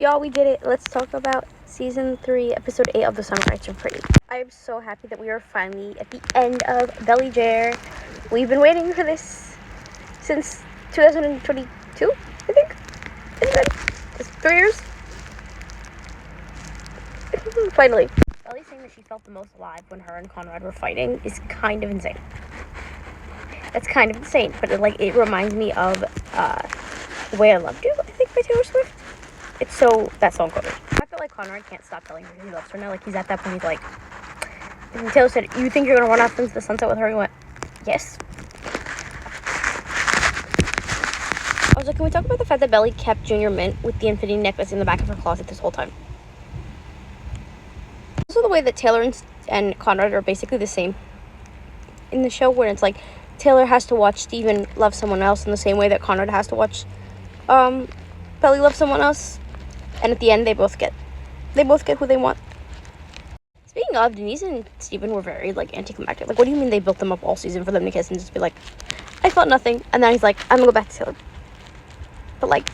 Y'all, we did it. Let's talk about season 3, episode 8 of The Summer Nights Are Pretty. I am so happy that we are finally at the end of Belly Jer. We've been waiting for this since 2022, I think. Is it? It's 3 years? Finally. Belly saying that she felt the most alive when her and Conrad were fighting is kind of insane. That's kind of insane, but it reminds me of The Way I Loved You, I think, by Taylor Swift. It's so, that song quoted. The fact that, Conrad can't stop telling her he loves her now, he's at that point, he's like, and Taylor said, you think you're gonna run off into the sunset with her? He went, yes. I was like, can we talk about the fact that Belly kept Junior Mint with the infinity necklace in the back of her closet this whole time? Also, the way that Taylor and Conrad are basically the same in the show, where it's like, Taylor has to watch Steven love someone else in the same way that Conrad has to watch Belly love someone else. And at the end, they both get who they want. Speaking of, Denise and Steven were very, anticlimactic. What do you mean they built them up all season for them to kiss and just be like, I felt nothing. And then he's like, I'm gonna go back to Taylor. But,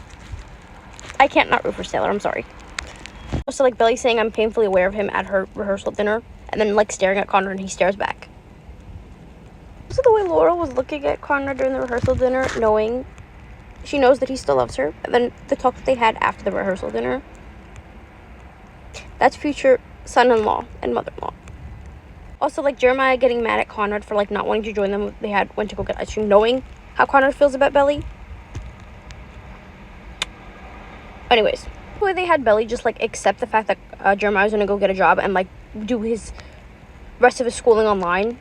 I can't not root for Taylor. I'm sorry. Also, Belly saying I'm painfully aware of him at her rehearsal dinner. And then, staring at Conrad and he stares back. Also, the way Laura was looking at Conrad during the rehearsal dinner, she knows that he still loves her. And then the talk that they had after the rehearsal dinner. That's future son-in-law and mother-in-law. Also, Jeremiah getting mad at Conrad for, not wanting to join them. They went to go get ice cream, knowing how Conrad feels about Belly. Anyways, the way they had Belly just, accept the fact that Jeremiah was going to go get a job and, do his rest of his schooling online.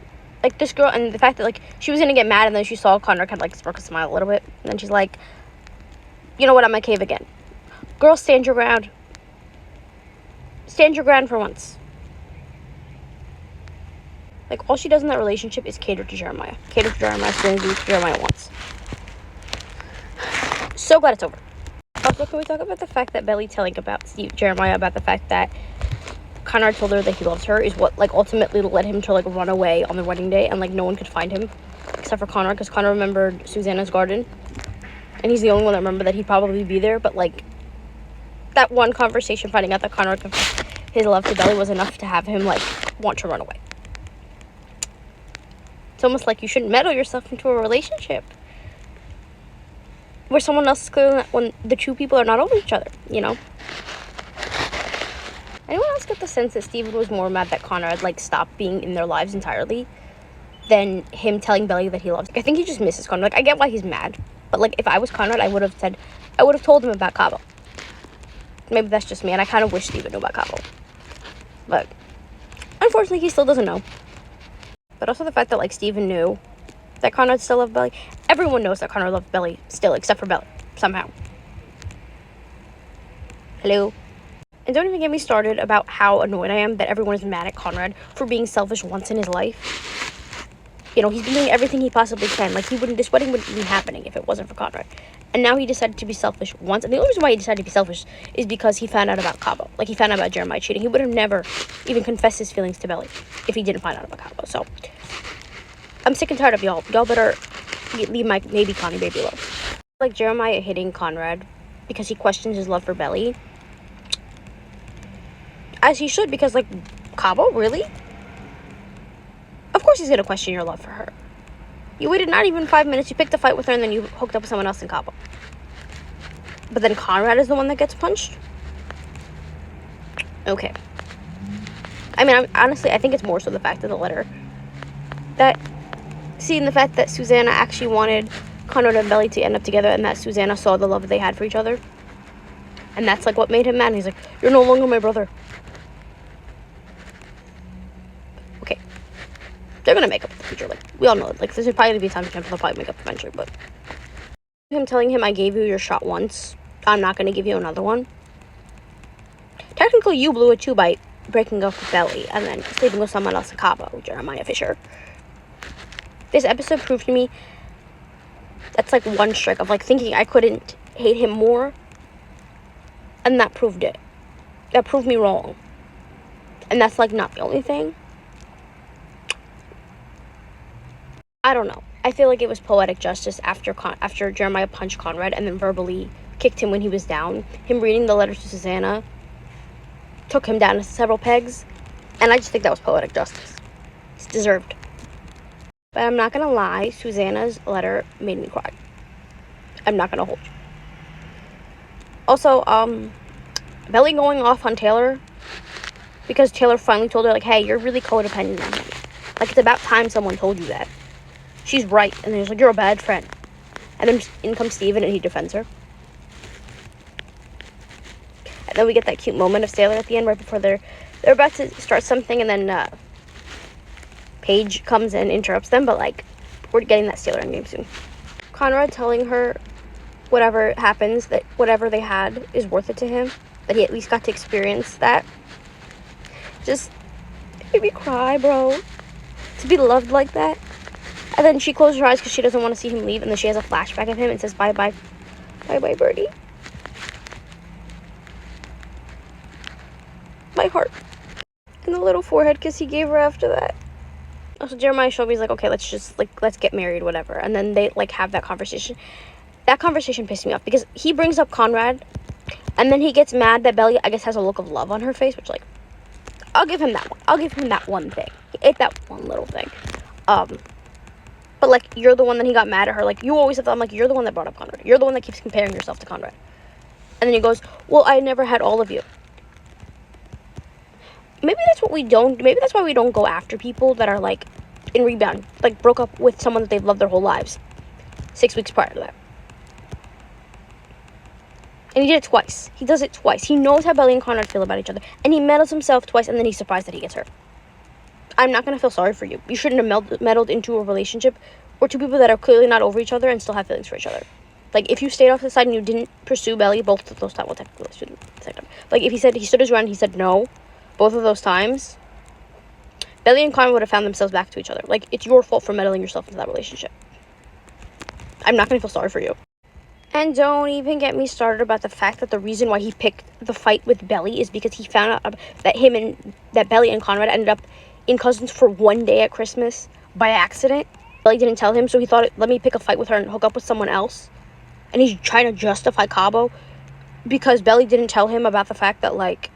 This girl, and the fact that, she was going to get mad, and then she saw Conrad kind of, spark a smile a little bit. And then she's like, you know what, I'm at cave again. Girl, stand your ground. Stand your ground for once. All she does in that relationship is cater to Jeremiah. Cater to Jeremiah, so do what Jeremiah wants. So glad it's over. Also, can we talk about the fact that Belly telling Jeremiah about the fact that Conrad told her that he loves her is what, ultimately led him to, run away on their wedding day, and, no one could find him, except for Conrad, because Conrad remembered Susanna's garden, and he's the only one that remembered that he'd probably be there, but, that one conversation finding out that Conrad confessed his love to Belly was enough to have him, want to run away. It's almost like you shouldn't meddle yourself into a relationship where someone else is clearly not, when the two people are not over each other, Anyone else get the sense that Steven was more mad that Conrad, stopped being in their lives entirely than him telling Belly that he loves her? I think he just misses Conrad. I get why he's mad, but, if I was Conrad, I would have told him about Cabo. Maybe that's just me, and I kind of wish Steven knew about Cabo. But, unfortunately, he still doesn't know. But also the fact that, Steven knew that Conrad still loved Belly. Everyone knows that Conrad loved Belly still, except for Belly, somehow. Hello? And don't even get me started about how annoyed I am that everyone is mad at Conrad for being selfish once in his life. He's been doing everything he possibly can. This wedding wouldn't be happening if it wasn't for Conrad. And now he decided to be selfish once. And the only reason why he decided to be selfish is because he found out about Cabo. He found out about Jeremiah cheating. He would have never even confessed his feelings to Belly if he didn't find out about Cabo. So, I'm sick and tired of y'all. Y'all better leave my maybe Connie baby alone. Jeremiah hitting Conrad because he questions his love for Belly. As he should, because, Cabo, really? Of course he's going to question your love for her. You waited not even 5 minutes, you picked a fight with her, and then you hooked up with someone else in Cabo. But then Conrad is the one that gets punched? Okay. I mean, honestly, I think it's more so the fact of the letter. Seeing the fact that Susanna actually wanted Conrad and Belly to end up together, and that Susanna saw the love they had for each other. And that's, what made him mad. He's like, you're no longer my brother. Okay. They're gonna make up in the future. We all know it. This would probably be time to jump. They'll probably make up eventually, but him telling him, I gave you your shot once. I'm not gonna give you another one. Technically, you blew it too by breaking up with Belly and then sleeping with someone else in Cabo, Jeremiah Fisher. This episode proved to me that's, one strike of, thinking I couldn't hate him more. And that proved it. That proved me wrong. And that's, not the only thing. I don't know. I feel like it was poetic justice after Jeremiah punched Conrad and then verbally kicked him when he was down. Him reading the letters to Susanna took him down several pegs, and I just think that was poetic justice. It's deserved. But I'm not gonna lie, Susanna's letter made me cry. I'm not gonna hold you. Also, Belly going off on Taylor because Taylor finally told her, like, hey, you're really codependent on him. Like, it's about time someone told you that. She's right. And then he's like, you're a bad friend. And then in comes Steven and he defends her. And then we get that cute moment of Taylor at the end right before they're about to start something, and then Paige comes and interrupts them, but, like, we're getting that Taylor endgame soon. Conrad telling her whatever happens, that whatever they had is worth it to him, that he at least got to experience that. Just made me cry, bro. To be loved like that. And then she closes her eyes because she doesn't want to see him leave, and then she has a flashback of him and says, bye-bye. Bye-bye, Birdie. My heart. And the little forehead kiss he gave her after that. Also, Jeremiah Shelby's like, okay, let's get married, whatever. And then they, like, have that conversation. That conversation pissed me off because he brings up Conrad, and then he gets mad that Belly, I guess, has a look of love on her face, which, like, I'll give him that one. I'll give him that one thing. He ate that one little thing. But, like, you're the one that he got mad at her. Like, you always have I'm like, you're the one that brought up Conrad. You're the one that keeps comparing yourself to Conrad. And then he goes, well, I never had all of you. Maybe that's why we don't go after people that are, like, in rebound. Like, broke up with someone that they've loved their whole lives 6 weeks prior to that. And he did it twice. He does it twice. He knows how Belly and Conrad feel about each other. And he meddles himself twice, and then he's surprised that he gets hurt. I'm not going to feel sorry for you. You shouldn't have meddled into a relationship or two people that are clearly not over each other and still have feelings for each other. Like, if you stayed off the side and you didn't pursue Belly both of those times, well, technically, the second time. Like, if he stood his ground and he said no, both of those times, Belly and Conrad would have found themselves back to each other. Like, it's your fault for meddling yourself into that relationship. I'm not going to feel sorry for you. And don't even get me started about the fact that the reason why he picked the fight with Belly is because he found out that Belly and Conrad ended up in cousins for one day at Christmas by accident. Belly didn't tell him, so he thought, let me pick a fight with her and hook up with someone else. And he's trying to justify Cabo because Belly didn't tell him about the fact that, like,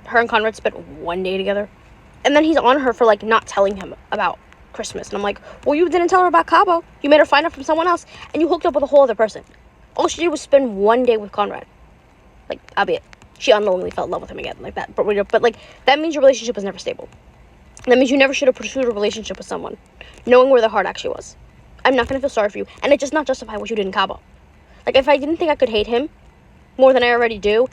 her and Conrad spent one day together. And then he's on her for, like, not telling him about Christmas. And I'm like, well, you didn't tell her about Cabo. You made her find out from someone else. And you hooked up with a whole other person. All she did was spend one day with Conrad. Like, albeit, she unknowingly fell in love with him again, like that. But like, that means your relationship was never stable. That means you never should have pursued a relationship with someone, knowing where the heart actually was. I'm not going to feel sorry for you. And it does not justify what you did in Cabo. Like, if I didn't think I could hate him more than I already do,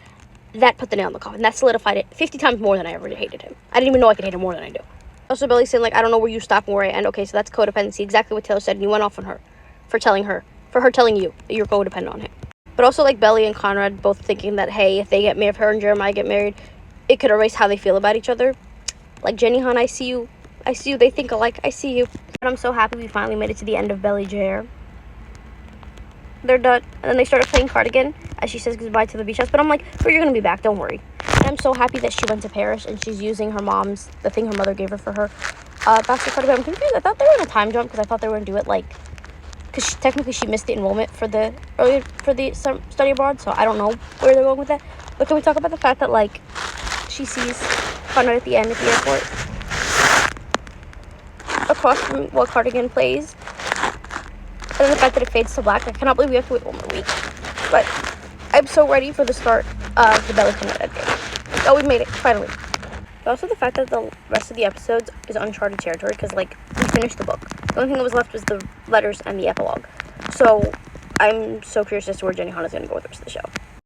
that put the nail in the coffin. That solidified it 50 times more than I already hated him. I didn't even know I could hate him more than I do. Also, Billy saying, like, I don't know where you stop and where I end. Okay, so that's codependency. Exactly what Taylor said. And you went off on her for her telling you that you're codependent on him. But also, like, Belly and Conrad both thinking that, hey, if they get married, if her and Jeremiah get married, it could erase how they feel about each other. Like, Jenny Han, I see you. They think alike. I see you. But I'm so happy we finally made it to the end of Belly JR. They're done. And then they started playing Cardigan as she says goodbye to the beach house. But I'm like, but you're going to be back. Don't worry. And I'm so happy that she went to Paris and she's using the thing her mother gave her for her bachelor Cardigan. I'm confused. I thought they were in a time jump because I thought they were going to do it, like, because technically she missed the enrollment for the study abroad, so I don't know where they're going with that. But can we talk about the fact that, like, she sees Conrad at the end at the airport across from what Cardigan plays, and then the fact that it fades to black. I cannot believe we have to wait 1 more week, but I'm so ready for the start of the Belly Conrad endgame. Oh, we made it finally. But also the fact that the rest of the episodes is uncharted territory because, like, we finished the book. The only thing that was left was the letters and the epilogue. So I'm so curious as to where Jenny Han is going to go with the rest of the show.